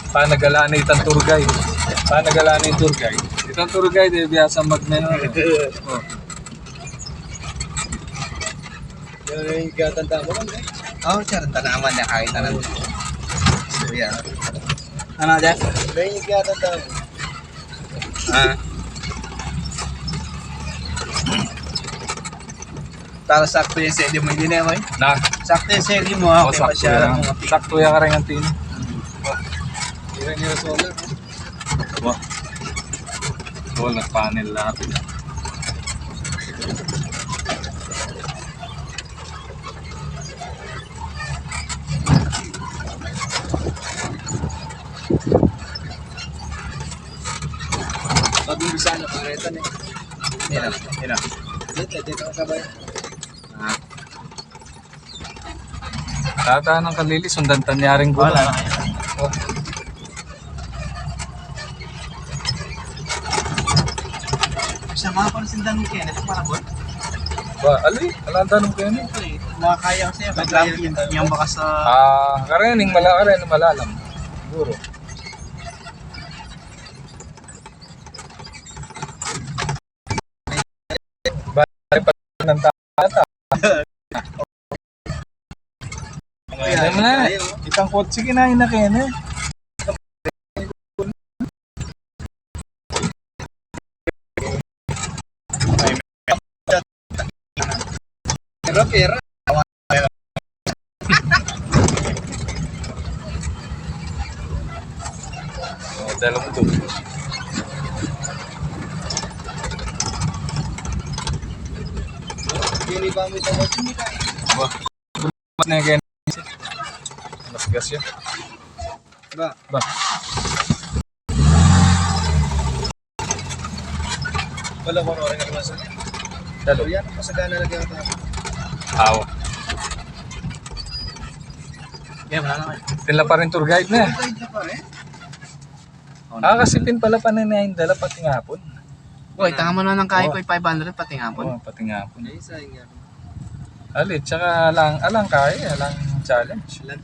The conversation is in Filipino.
Panagalaan itang tour guide. Panagalaan yung tour guide. Itang tour guide eh, biyasa mag-menu. Oh. Yung katanda mo lang eh. Oh, sir, tanaman na kahit na. Yan. Ano dyan? Yung katanda mo. Ah. Para sakto yung sedi mo, hindi na yun. Na. Sakto yung sedi mo, Oh, okay pa sakto siya. yan. Sakto yan ka rin ang tin. Ilan yung solar. Wow. Solar panel lahat. Pag-umbisa na paretan eh. Yan. Dito ang sabay. Tata ng kalili, sundan tanyaring gulo. Wala. Oh. Sa mga pansindan mo kaya, ito para bot. Ba, ali, alanda nung kayo niya. Makakaya ko sa'yo, background yung baka sa... Karening malalam. Siguro. Bari pa ng tata. Ayan mo na. Itang kotse kinain na kayo na. Pera. Dalam mo ito. Hindi ba mo ito mo Wah. Mas na kayo. Mas gas yun. ba? Ba. Wala ko rin ang masa. Dalo. Yan ang pasagana lagi ang tao. Awa. Yeah, wala naman. Tinla pa rin tour guide na. Kahit na pa rin. Kasi pin pala pananayin dala pati ngapon. Uy, tanga mo naman ng kahit ko 500 pati nga po. Oo, pati ngapon. Ay, sayang nga. Alit, tsaka alang kaya, alang challenge. Land